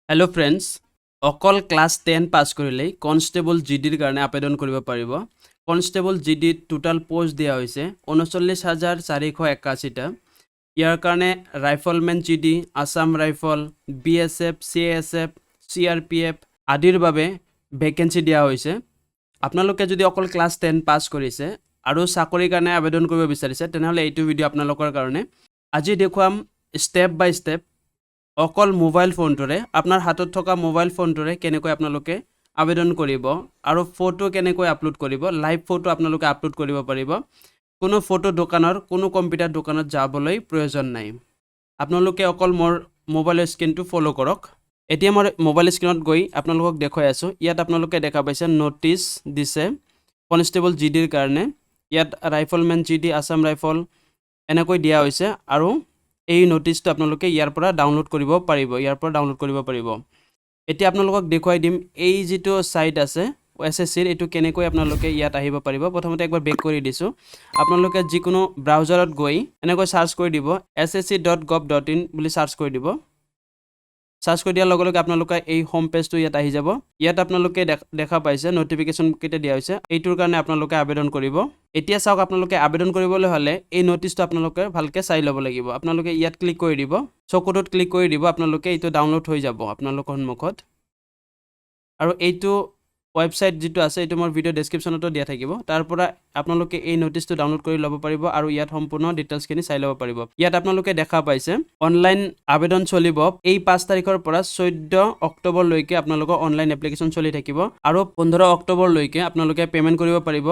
hello friends অকল class 10 pass কৰিলে constable জিডিৰ কাৰণে আবেদন কৰিব পাৰিব কনস্টেবল জিডি টোটাল পোষ্ট দিয়া হৈছে 39481 টা ইয়াৰ কাৰণে rifleman GD Assam rifle BSF CSF CRPF আদিৰ বাবে ভ্যাকেন্সি দিয়া হৈছে আপোনালোকে যদি অকল ক্লাস 10 পাস কৰিছে আৰু চাকৰিৰ কাৰণে আবেদন কৰিব বিচাৰিছে তেনেহলে এইটো ভিডিও আপোনালোকৰ কাৰণে আজি দেখুৱাম স্টেপ বাই স্টেপ অকল মোবাইল ফোনটোৰে আপোনাৰ হাতত থকা মোবাইল ফোনটোৰে কেনেকৈ আপোনালোকে আবেদন কৰিব আৰু ফটো কেনেকৈ আপলোড কৰিব লাইভ ফটো আপোনালোকে আপলোড কৰিব পাৰিব কোনো ফটো দোকানৰ কোনো কম্পিউটাৰ দোকানত যাবলৈ প্ৰয়োজন নাই আপোনালোকে অকল মোৰ মোবাইলৰ স্ক্ৰিনটো ফলো কৰক এতিয়া মই মোবাইল স্ক্ৰিনত গৈ আপোনালোকক দেখাই আছো ইয়াত আপোনালোকে দেখা পাইছে নোটিছ দিছে কনস্টেবল জিডিৰ কাৰণে ইয়াত ৰাইফলমেন জিডি আসাম ৰাইফল এনেকৈ দিয়া হৈছে আৰু এই নোটিছটো আপোনালোকে ইয়াৰ পৰা ডাউনলোড কৰিব পাৰিব এতিয়া আপোনালোকক দেখাই দিম এই যেটো সাইট আছে SSC এটো কেনেকৈ আপোনালোকে ইয়াত আহিব পাৰিব প্ৰথমতে একবাৰ বেক কৰি দিছো আপোনালোকে যিকোনো ব্ৰাউজাৰত গৈ এনেকৈ সাৰ্চ কৰি দিব ssc.gov.in বুলি সাৰ্চ কৰি দিব সাৰ্চ কৰি দিয়াৰ লগে লগে আপোনালোকে এই হোম পেজটো ইয়াত আহি যাব ইয়াত আপোনালোকে দেখা পাইছে নোটিফিকেশন কেটা দিয়া হৈছে এইটোৰ কাৰণে আপোনালোকে আবেদন কৰিব এতিয়া চাওক আপোনালোকে আবেদন কৰিবলৈ হলে এই নোটিছটো আপোনালোকে ভালকে চাই ল'ব লাগিব আপোনালোকে ইয়াত ক্লিক কৰি দিব চকুটোত ক্লিক কৰি দিব আপোনালোকে এইটো ডাউনলোড হৈ যাব আপোনালোকৰ সন্মুখত আৰু এইটো ওয়েবসাইট যেটো আছে এটো মোৰ ভিডিও ডেসক্ৰিপচনতো দিয়া থাকিব তাৰ পৰা আপোনালোকে এই নোটিছটো ডাউনলোড কৰি ল'ব পাৰিব আৰু ইয়াত সম্পূৰ্ণ ডিটেইলছখিনি চাই ল'ব পাৰিব ইয়াত আপোনালোকে দেখা পাইছে অনলাইন আবেদন চলিব এই 5 তাৰিখৰ পৰা 14 অক্টোবৰ লৈকে আপোনালোকৰ অনলাইন এপ্লিকেশন চলি থাকিব আৰু 15 অক্টোবৰ লৈকে আপোনালোকে পেমেন্ট কৰিব পাৰিব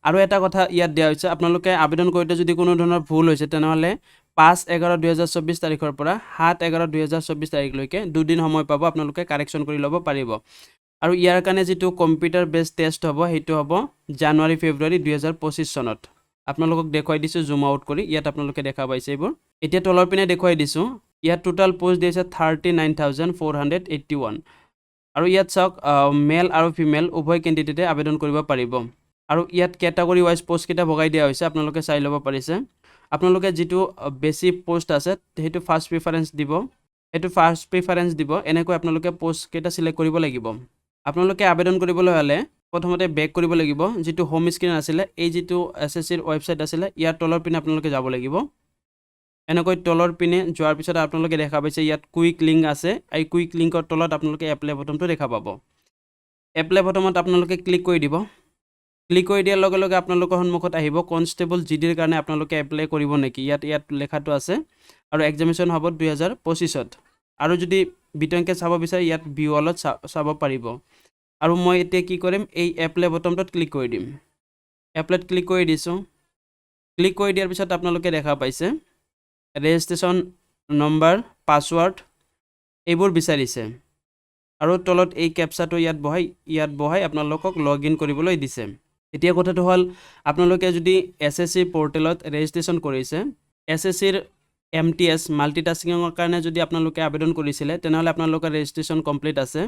আৰু এটা কথা ইয়াত দিয়া হৈছে আপোনালোকে আবেদন কৰোতে যদি কোনো ধৰণৰ ভুল হৈছে তেনেহলে 5/11/2024 তাৰিখৰ পৰা 7/11/2024 তাৰিখলৈকে দুদিন সময় পাব আপোনালোকে কাৰেকচন কৰি ল'ব পাৰিব আৰু ইয়াৰ কাৰণে যেটো কম্পিউটাৰ বেস টেষ্ট হ'ব হেতু হ'ব জানুৱাৰী ফেব্ৰুৱাৰী 2025 চনত আপোনালোকক দেখাই দিছো জুম আউট কৰি ইয়াত আপোনালোকে দেখা পাইছে এইবোৰ এতিয়া তলৰ পিনে দেখাই দিছো ইয়াত টোটাল পোষ্ট দিছে 39481 আৰু ইয়াত চাওক মেল আৰু ফিমেল উভয় ক্যান্ডিডেটে আবেদন কৰিব পাৰিব আৰু ইয়াত ক্যাটাগৰি ওয়াইজ পোষ্ট কেটা ভগাই দিয়া হৈছে আপোনালোকে চাই ল'ব পাৰিছে আপোনালোকে যেটো বেসি পোষ্ট আছে হেতু ফাৰ্স্ট প্ৰিফাৰেন্স দিব এনেকৈ আপোনালোকে পোষ্ট কেটা সিলেক্ট কৰিব লাগিব আপোনালোকে আবেদন কৰিবলৈ হলে প্ৰথমতে বেক কৰিব লাগিব যেটো হোম স্ক্ৰিন আছিল এই যেটো SSCৰ ওয়েবসাইট আছিল ইয়াৰ তলৰ পিনে আপোনালোকে যাব লাগিব এনেকৈ তলৰ পিনে যোৱাৰ পিছত আপোনালোকে দেখা পাইছে ইয়াত কুইক লিংক আছে এই কুইক লিংকৰ তলত আপোনালোকে এপ্লাই বটনটো দেখা পাব এপ্লাই বটনত আপোনালোকে ক্লিক কৰি দিব ক্লিক কৰি দিয়াৰ লগে লগে আপোনালোকৰ সন্মুখত আহিব কনস্টেবল জিডিৰ কাৰণে আপোনালোকে এপ্লাই কৰিব নেকি ইয়াত লেখাটো আছে আৰু এক্সামিনেশন হ'ব 2025ত আৰু যদি বিতংকে চাব বিচাৰে ইয়াত ভিউলত চাব পাৰিব আৰু মই এতিয়া কি কৰিম এই এপ্লাই বটনটোত ক্লিক কৰি দিম এপ্লাইত ক্লিক কৰি দিছো ক্লিক কৰি দিয়াৰ পিছত আপোনালোকে দেখা পাইছে ৰেজিষ্ট্ৰেচন নম্বৰ পাসওয়াৰ্ড এইবোৰ বিচাৰিছে আৰু তলত এই ক্যাপচাটো ইয়াত বহাই আপোনালোকক লগইন কৰিবলৈ দিছে এতিয়া কথাটো হল আপোনালোকে যদি SSC পোৰ্টেলত ৰেজিষ্ট্ৰেচন কৰিছে SSCৰ MTS মাল্টিটাস্কিংৰ কাৰণে যদি আপোনালোকে আবেদন কৰিছিলে তেনেহলে আপোনালোকৰ ৰেজিষ্ট্ৰেচন কমপ্লিট আছে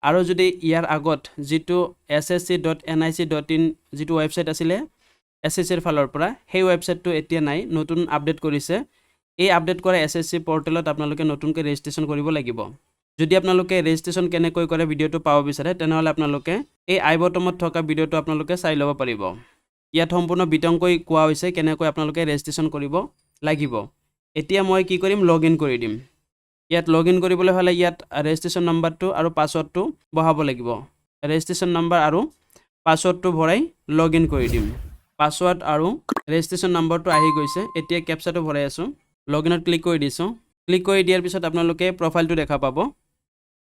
আৰু যদি ইয়াৰ আগত যেটো ssc.nic.in যেটো ওয়েবসাইট আছিল SSCৰ ফালৰ পৰা সেই ওয়েবসাইটটো এতিয়া নাই নতুন আপডেট কৰিছে এই আপডেট কৰা SSC পোৰ্টেলত আপোনালোকে নতুনকৈ ৰেজিষ্ট্ৰেচন কৰিব লাগিব যদি আপোনালোকে ৰেজিষ্ট্ৰেচন কেনেকৈ কৰে ভিডিওটো পাব বিচাৰে তেনেহলে আপোনালোকে এই আই বটনত থকা ভিডিওটো আপোনালোকে চাই ল'ব পাৰিব ইয়াত সম্পূৰ্ণ বিতংকৈ কোৱা হৈছে কেনেকৈ আপোনালোকে ৰেজিষ্ট্ৰেচন কৰিব লাগিব এতিয়া মই কি কৰিম লগইন কৰি দিম ইয়াত লগইন কৰিবলৈ হলে ইয়াত ৰেজিষ্ট্ৰেচন নম্বৰটো আৰু পাসওয়াৰ্ডটো বহাব লাগিব ৰেজিষ্ট্ৰেচন নম্বৰ আৰু পাসওয়াৰ্ডটো ভৰাই লগইন কৰি দিম পাসওয়াৰ্ড আৰু ৰেজিষ্ট্ৰেচন নম্বৰটো আহি গৈছে এতিয়া ক্যাপচাটো ভৰাই আছো লগইনত ক্লিক কৰি দিছো ক্লিক কৰি দিয়াৰ পিছত আপোনালোকে প্ৰফাইলটো দেখা পাব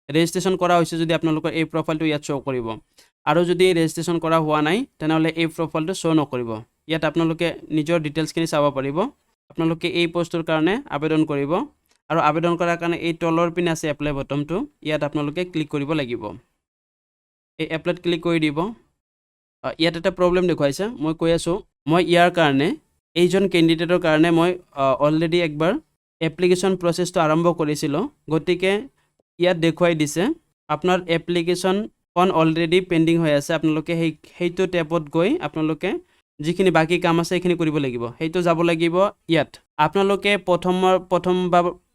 ৰেজিষ্ট্ৰেচন কৰা হৈছে যদি আপোনালোকৰ এই প্ৰফাইলটো ইয়াত শো কৰিব আৰু যদি ৰেজিষ্ট্ৰেচন কৰা হোৱা নাই তেনেহলে এই প্ৰফাইলটো শো নকৰিব ইয়াত আপোনালোকে নিজৰ ডিটেইলছখিনি চাব পাৰিব আপোনালোকে এই পোষ্টৰ কাৰণে আবেদন কৰিব আৰু আবেদন কৰাৰ কাৰণে এই তলৰ পিনে আছে এপ্লাই বটনটো ইয়াত আপোনালোকে ক্লিক কৰিব লাগিব এই এপ্লাইত ক্লিক কৰি দিব ইয়াত এটা প্ৰবলেম দেখুৱাইছে মই কৈ আছো মই ইয়াৰ কাৰণে এইজন ক্যান্ডিডেটৰ কাৰণে মই অলৰেডি একবাৰ এপ্লিকেশন প্ৰসেসটো আৰম্ভ কৰিছিলো গতিকে ইয়াত দেখুৱাই দিছে আপোনাৰ এপ্লিকেশন খন অলৰেডি পেন্ডিং হৈ আছে আপোনালোকে হেইটো টেপত গৈ আপোনালোকে যিখিনি বাকি কাম আছে এইখিনি কৰিব লাগিব হেইটো যাব লাগিব ইয়াত আপোনালোকে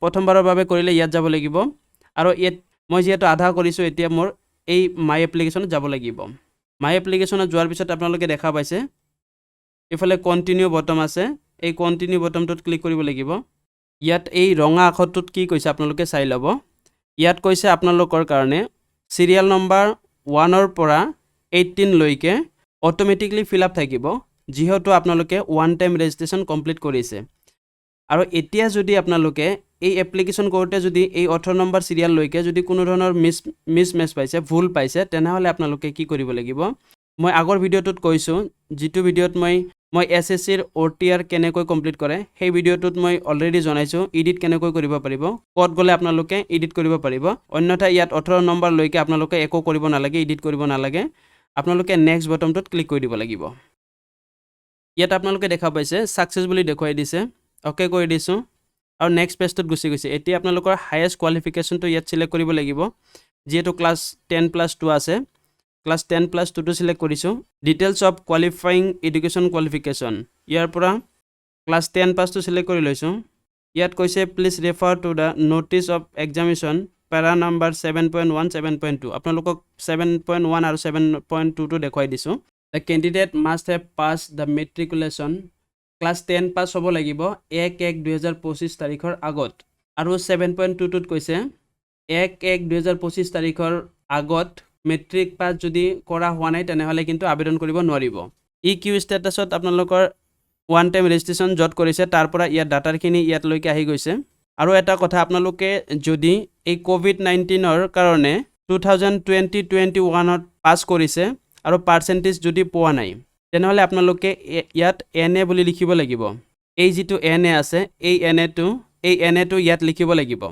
প্ৰথমবাৰৰ বাবে কৰিলে ইয়াত যাব লাগিব আৰু ইয়াত মই যেহেতু আধা কৰিছো এতিয়া মোৰ এই মাই এপ্লিকেশনত যাব লাগিব মাই এপ্লিকেশনত যোৱাৰ পিছত আপোনালোকে দেখা পাইছে ইফালে কন্টিনিউ বটম আছে এই কন্টিনিউ বটমটোত ক্লিক কৰিব লাগিব ইয়াত এই ৰঙা আখৰটোত কি কৈছে আপোনালোকে চাই ল'ব ইয়াত কৈছে আপোনালোকৰ কাৰণে সিৰিয়াল নম্বৰ 1 ৰ পৰা 18 লৈকে অটোমেটিকলি ফিল আপ থাকিব যেহেতু আপোনালোকে ওৱান টাইম ৰেজিষ্ট্ৰেচন কমপ্লিট কৰিছে আৰু এতিয়া যদি আপোনালোকে এই এপ্লিকেশন কৰোতে যদি এই 18 নম্বৰ সিৰিয়াল লৈকে যদি কোনো ধৰণৰ মিছমেচ পাইছে ভুল পাইছে তেনেহলে আপোনালোকে কি কৰিব লাগিব মই আগৰ ভিডিওটোত কৈছো যেটো ভিডিওত মই এসএসসিৰ OTR কেনেকৈ কমপ্লিট কৰে সেই ভিডিওটোত মই অলৰেডি জনাইছো এডিট কেনেকৈ কৰিব পাৰিব কোড গলে আপোনালোকে এডিট কৰিব পাৰিব অন্যথা ইয়াত 18 নম্বৰ লৈকে আপোনালোকে একো কৰিব নালাগে এডিট কৰিব নালাগে আপোনালোকে নেক্সট বটমটোত ক্লিক কৰি দিব লাগিব ইয়াত আপোনালোকে দেখা পাইছে সাকসেসফুলি দেখুৱাই দিছে ওকে কৰি দিছো আৰু নেক্সট পেজটোত গুছি গৈছে এতিয়া আপোনালোকৰ হাইয়েষ্ট কোৱালিফিকেশনটো ইয়াত সিলেক্ট কৰিব লাগিব যেটো ক্লাস 10+2 আছে ক্লাস 10+2 টো সিলেক্ট কৰিছো details of qualifying education qualification ইয়াৰ পৰা ক্লাস 10 পাস টো সিলেক্ট কৰি লৈছো ইয়াত কৈছে please refer to the notice of examination para number 7.1 7.2 আপোনালোকক 7.1 আৰু 7.2 টো দেখুৱাই দিছো the candidate must have passed the matriculation class 10 pass হ'ব লাগিব 1/1/2025 তাৰিখৰ আগত আৰু 7.2 টোত কৈছে 1/1/2025 তাৰিখৰ আগত মেট্ৰিক পাস যদি কৰা হোৱা নাই তেনেহলে কিন্তু আবেদন কৰিব নোৱাৰিব ইকিউ ষ্টেটাছত আপোনালোকৰ ওৱান টাইম ৰেজিষ্ট্ৰেচন জট কৰিছে তাৰ পৰা ইয়াত ডাটাৰখিনি ইয়াত লৈকে আহি গৈছে আৰু এটা কথা আপোনালোকে যদি এই কোভিড-19 ৰ কাৰণে 2020-21 ত পাস কৰিছে আৰু পাৰ্সেন্টেজ যদি পোৱা নাই তেনেহলে আপোনালোকে ইয়াত এনএ বুলি লিখিব লাগিব এই যেটো এনএ আছে এই এনএ টো ইয়াত লিখিব লাগিব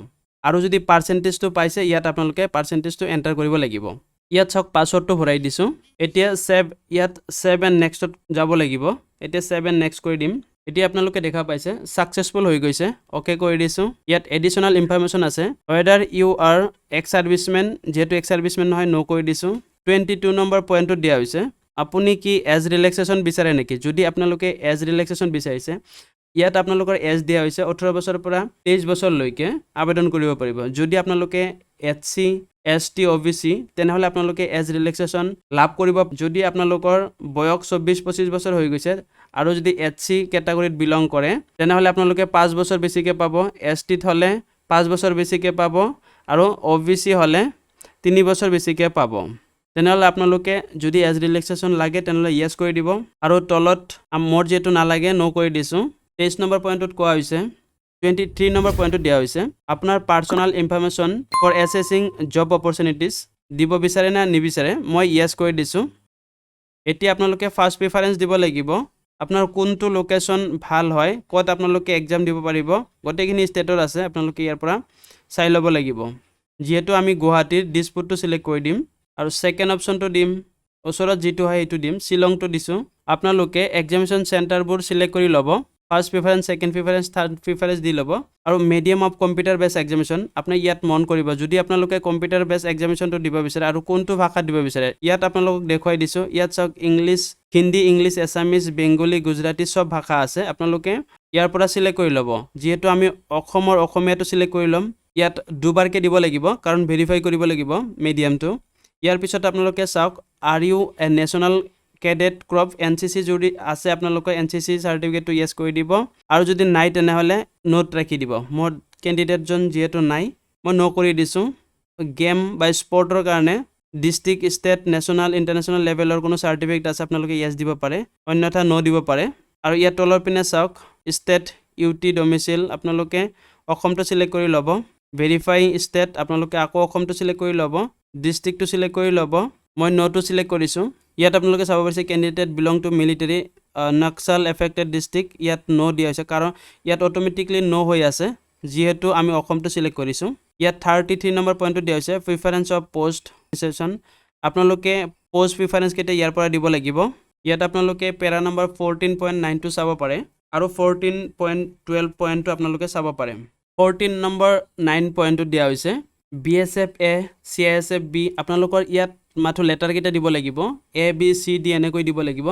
আৰু যদি পাৰ্সেন্টেজটো পাইছে ইয়াত আপোনালোকে পাৰ্সেন্টেজটো এন্টাৰ কৰিব লাগিব ইয়াত সক পাসৱৰ্ডটো ভৰাই দিছো এতিয়া সেভ ইয়াত 7 নেক্সটত যাব লাগিব এতিয়া 7 নেক্সট কৰি দিম এতিয়া আপোনালোকে দেখা পাইছে সাকসেসফুল হৈ গৈছে ওকে কৰি দিছো ইয়াত এডিশনাল ইনফৰমেশন আছে whether you are ex serviceman যেটো ex serviceman নহয় নো কৰি দিছো 22 নম্বৰ পইণ্টত দিয়া হৈছে আপুনি কি এজ ৰিলেক্সেশন বিচাৰে নেকি যদি আপোনালোকে এজ ৰিলেক্সেশন বিচাৰিছে ইয়াত আপোনালোকৰ এজ দিয়া হৈছে 18 বছৰৰ পৰা 23 বছৰ লৈকে আবেদন কৰিব পাৰিব যদি আপোনালোকে এচসি এসটি ওবিসি তেনেহলে আপোনালোকে এজ ৰিলেক্সেশন লাভ কৰিব যদি আপোনালোকৰ বয়স 24-25 বছৰ হৈ গৈছে আৰু যদি এচসি ক্যাটাগৰীত বিলং কৰে তেনেহলে আপোনালোকে 5 বছৰ বেছিকে পাব এসটি হলে 5 বছৰ বেছিকে পাব আৰু ওবিসি হলে 3 বছৰ বেছিকে পাব তেনেহলে আপোনালোকে যদি এজ ৰিলেক্সেশন লাগে তেনেহলে ইয়েস কৰি দিব আৰু তলত মোৰ যেটো না লাগে নো কৰি দিছো 23 নম্বৰ পইণ্টত কোৱা হৈছে 23 নম্বৰ পইণ্টত দিয়া হৈছে আপোনাৰ personal information for accessing job opportunities দিব বিচাৰে না নিবিচাৰে মই ইয়েস কৰি দিছো এতিয়া আপোনালোকে ফাৰ্স্ট প্ৰেফাৰেন্স দিব লাগিব আপোনাৰ কোনটো লোকেশন ভাল হয় কত আপোনালোকে এক্সাম দিব পাৰিব গটেখিনি ষ্টেটৰ আছে আপোনালোকে ইয়াৰ পৰা চাই ল'ব লাগিব যেহেতু আমি গুৱাহাটীৰ দিছপুৰটো সিলেক্ট কৰি দিম আৰু সেকেন্ড অপশনটো দিম ওচৰত যেটো হয় এটো দিম শিলংটো দিছো আপোনালোকে এক্সামিনেশন সেন্টাৰবোৰ সিলেক্ট কৰি ল'ব first preference second preference third preference দি ল'ব আৰু medium of computer base examination আপুনি ইয়াত মন কৰিব যদি আপোনালোকে কম্পিউটাৰ বেস এক্সামিনেশনটো দিব বিচাৰে আৰু কোনটো ভাষাত দিব বিচাৰে ইয়াত আপোনালোকক দেখুৱাই দিছো ইয়াত সক English Hindi English Assamese Bengali Gujarati সব ভাষা আছে আপোনালোকে ইয়াৰ পৰা সিলেক্ট কৰি ল'ব যেহেতু আমি অসমৰ অসমীয়াটো সিলেক্ট কৰি লম ইয়াত দুবাৰকে দিব লাগিব কাৰণ ভেৰিফাই কৰিব লাগিব মিডিয়ামটো ইয়াৰ পিছত আপোনালোকে চাওক R U A national cadet crop NCC যদি আছে আপোনালোকৰ এনসিসি সাৰ্টিফিকেটটো ইয়েস কৰি দিব আৰু যদি নাই তেনেহলে নোট ৰাখি দিব মোৰ ক্যান্ডিডেট জন যেটো নাই মই নো কৰি দিছো গেম বা স্পৰ্টৰ কাৰণে ডিস্ট্ৰিক্ট ষ্টেট নেশনাল ইন্টাৰনেশনাল লেভেলৰ কোনো সাৰ্টিফিকেট আছে আপোনালোকে ইয়েস দিব পাৰে অন্যথা নো দিব পাৰে আৰু ইয়াত তলৰ পিনে চাওক ষ্টেট ইউটি ডমিসাইল আপোনালোকে অসমটো সিলেক্ট কৰি ল'ব ভেৰিফাই ষ্টেট আপোনালোকে আকৌ অসমটো সিলেক্ট কৰি ল'ব ডিস্ট্ৰিক্টটো সিলেক্ট কৰি ল'ব মই নোটো সিলেক্ট কৰিছো ইয়াত আপোনালোকে চাব পাৰিছে candidate belong to military Naxal affected district ইয়াত নো দিয়া হৈছে কাৰণ ইয়াত অটোমেটিকলি নো হৈ আছে যেহেতু আমি অসমটো সিলেক্ট কৰিছো ইয়াত 33 নম্বৰ পইণ্টটো দিয়া হৈছে প্ৰেফাৰেন্স অফ পোষ্ট ৰিসেপশন আপোনালোকে পোষ্ট প্ৰেফাৰেন্স কেটা ইয়াৰ পৰা দিব লাগিব ইয়াত আপোনালোকে পেৰা নম্বৰ 14.9 টো চাব পাৰে আৰু 14.12 পইণ্টটো আপোনালোকে চাব পাৰে 14 নম্বৰ 9 পইণ্টটো দিয়া হৈছে বিএসএফ এ সিএসএফ বি আপোনালোকৰ ইয়াত মাথো লেটাৰ কেটা দিব লাগিব এ বি সি ডি এনেকৈ দিব লাগিব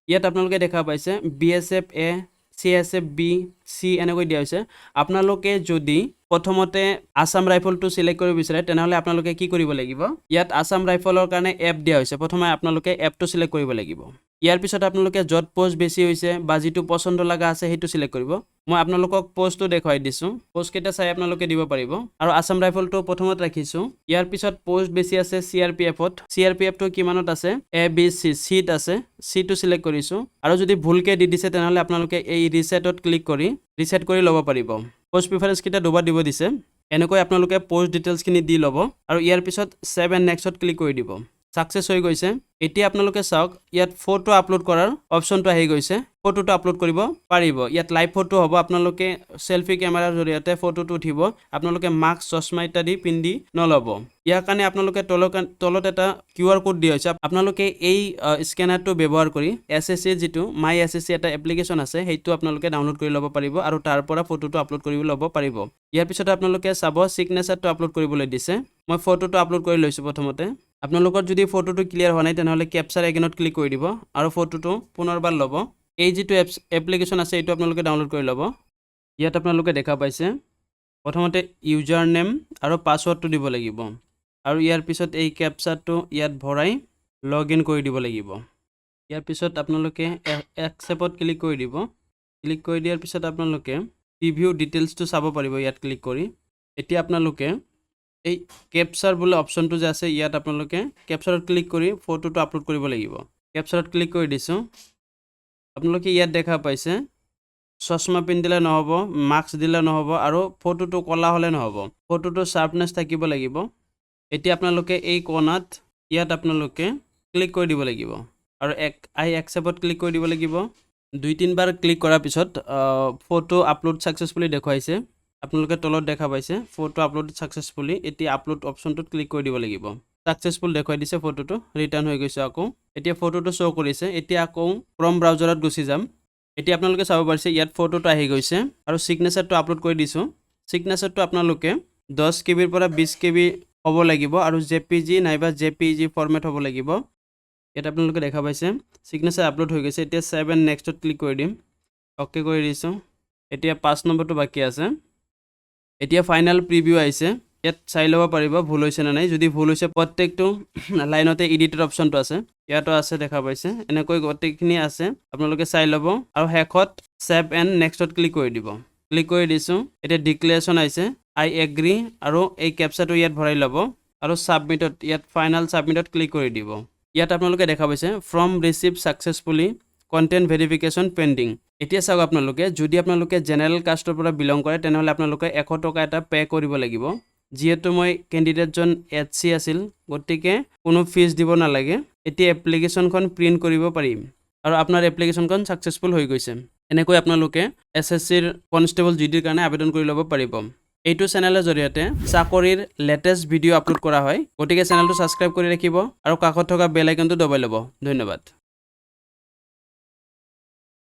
ইয়াত আপোনালোকে দেখা পাইছে বিএসএফ এ সিএসএফ বি সি এনেকৈ দিয়া হৈছে আপোনালোকে যদি প্ৰথমতে আসাম ৰাইফলটো সিলেক্ট কৰিব বিচাৰে তেনেহলে আপোনালোকে কি কৰিব লাগিব ইয়াত আসাম ৰাইফলৰ কাৰণে এপ দিয়া হৈছে প্ৰথমে আপোনালোকে এপটো সিলেক্ট কৰিব লাগিব ইয়াৰ পিছত আপোনালোকে যত পোষ্ট বেছি হৈছে বা যেটো পছন্দ লাগা আছে হেতু সিলেক্ট কৰিব মই আপোনালোকক পোষ্টটো দেখাই দিছো পোষ্ট কেটা চাই আপোনালোকে দিব পাৰিব আৰু আসাম ৰাইফলটো প্ৰথমত ৰাখিছো ইয়াৰ পিছত পোষ্ট বেছি আছে সিআৰপিএফত সিআৰপিএফটো কিমানত আছে এ বি সি সিট আছে সিটো সিলেক্ট কৰিছো আৰু যদি ভুলকে দি দিছে তেনেহলে আপোনালোকে এই ৰিসেটত ক্লিক কৰি ৰিসেট কৰি ল'ব পাৰিব পোষ্ট প্ৰিফাৰেন্স কিটা দুবাৰ দিব দিছে এনেকৈ আপোনালোকে পোষ্ট ডিটেইলছ খিনি দি ল'ব আৰু ইয়াৰ পিছত সেভ এণ্ড নেক্সটত ক্লিক কৰি দিব সাকসেস হৈ গৈছে এতিয়া আপোনালোকে চাওক ইয়াত ফটো আপলোড কৰাৰ অপচনটো আহি গৈছে ফটোটো আপলোড কৰিব পাৰিব ইয়াত লাইভ ফটো হ'ব আপোনালোকে সেলফি কেমেৰাৰ জৰিয়তে ফটোটো উঠিব আপোনালোকে মাস্ক চশমা ইত্যাদি পিন্ধি নলব ইয়াৰ কাৰণে আপোনালোকে তলত এটা কিউআৰ কোড দিয়া হৈছে আপোনালোকে এই স্ক্যানাৰটো ব্যৱহাৰ কৰি SSC যেটো মাই SSC এটা এপ্লিকেশন আছে হেতু আপোনালোকে ডাউনলোড কৰি ল'ব পাৰিব আৰু তাৰ পৰা ফটোটো আপলোড কৰিব ল'ব পাৰিব ইয়াৰ পিছত আপোনালোকে চাব সিগনেচাৰটো আপলোড কৰিবলৈ দিছে মই ফটোটো আপলোড কৰি লৈছো প্ৰথমতে আপোনালোকৰ যদি ফটোটো ক্লিয়াৰ হোৱা নাই তেনেহলে ক্যাপচাৰ এগেইনত ক্লিক কৰি দিব আৰু ফটোটো পুনৰবাৰ ল'ব এই যেটো এপ্লিকেশন আছে এটো আপোনালোকে ডাউনলোড কৰি ল'ব ইয়াত আপোনালোকে দেখা পাইছে প্ৰথমতে ইউজাৰ নেম আৰু পাসওয়াৰ্ডটো দিব লাগিব আৰু ইয়াৰ পিছত এই ক্যাপচাৰটো ইয়াত ভৰাই লগইন কৰি দিব লাগিব ইয়াৰ পিছত আপোনালোকে একসেপ্টত ক্লিক কৰি দিব ক্লিক কৰি দিয়াৰ পিছত আপোনালোকে প্ৰিভিউ ডিটেইলছটো চাব পাৰিব ইয়াত ক্লিক কৰি এতিয়া আপোনালোকে এই ক্যাপচাৰ বুলে অপচনটো যে আছে ইয়াত আপোনালোকে ক্যাপচাৰত ক্লিক কৰি ফটোটো আপলোড কৰিব লাগিব ক্যাপচাৰত ক্লিক কৰি দিছো আপোনালোকে ইয়াত দেখা পাইছে চশমা পিন্ধিলে নহব মাস্ক দিলে নহব আৰু ফটোটো কলা হলে নহব ফটোটো শাৰ্পনেস থাকিব লাগিব এতিয়া আপোনালোকে এই কোণাত ইয়াত আপোনালোকে ক্লিক কৰি দিব লাগিব আৰু আই একসেপ্টত ক্লিক কৰি দিব লাগিব দুই তিনবাৰ ক্লিক কৰাৰ পিছত ফটো আপলোড সাকসেসফুলি দেখুৱাইছে আপোনালোকে তলত দেখা পাইছে ফটো আপলোড সাকসেসফুলি এতিয়া আপলোড অপচনটোত ক্লিক কৰি দিব লাগিব সাকসেসফুল দেখুৱাই দিছে ফটোটো ৰিটাৰ্ন হৈ গৈছে আকৌ এতিয়া ফটোটো শো কৰিছে এতিয়া আকৌ ক্ৰম ব্ৰাউজাৰত গুচি যাম এতিয়া আপোনালোকে চাব পাৰিছে ইয়াত ফটোটো আহি গৈছে আৰু সিগনেচাৰটো আপলোড কৰি দিছো সিগনেচাৰটো আপোনালোকে 10 কেবিৰ পৰা 20 কেবি হ'ব লাগিব আৰু জেপিজি নাইবা জেপিজি ফৰমেট হ'ব লাগিব এটা আপোনালোকে দেখা পাইছে সিগনেচাৰ আপলোড হৈ গৈছে এতিয়া 7 নেক্সটত ক্লিক কৰি দিম ওকে কৰি দিছো এতিয়া 5 নম্বৰটো বাকি আছে এতিয়া ফাইনাল প্ৰিভিউ আহিছে ইয়াত চাই ল'ব পাৰিব ভুল হৈছে না নাই যদি ভুল হৈছে প্ৰত্যেকটো লাইনতে এডিটৰ অপচনটো আছে ইয়াতো আছে দেখা পাইছে এনেকৈ গটেখিনি আছে আপোনালোকে চাই ল'ব আৰু হেকত সেভ এণ্ড নেক্সটত ক্লিক কৰি দিব ক্লিক কৰি দিছো এটা ডিক্লেৰেচন আহিছে আই এগ্ৰি আৰু এই ক্যাপচাৰটো ইয়াত ভৰাই ল'ব আৰু সাবমিটত ইয়াত ফাইনাল সাবমিটত ক্লিক কৰি দিব ইয়াত আপোনালোকে দেখা পাইছে from receive successfully content verification pending এতিয়া চাওক আপোনালোকে যদি আপোনালোকে জেনাৰেল কাষ্টৰ পৰা বিলং কৰে তেনেহলে আপোনালোকে 100 টকা এটা পে কৰিব লাগিব যেহেতু মই ক্যান্ডিডেটজন এচসি আছিল গটিকে কোনো ফিজ দিব নালাগে এতিয়া এপ্লিকেশনখন প্ৰিন্ট কৰিব পাৰিম আৰু আপোনাৰ এপ্লিকেশনখন সাকসেসফুল হৈ গৈছে এনেকৈ আপোনালোকে এসএসসিৰ কনষ্টেবল জিডিৰ কাৰণে আবেদন কৰি ল'ব পাৰিব এইটো চেনেলৰ জৰিয়তে চাকৰিৰ লেটেষ্ট ভিডিও আপলোড কৰা হয় গটিকে চেনেলটো সাবস্ক্ৰাইব কৰি ৰাখিব আৰু কাষত থকা বেল আইকনটো দবাই ল'ব ধন্যবাদ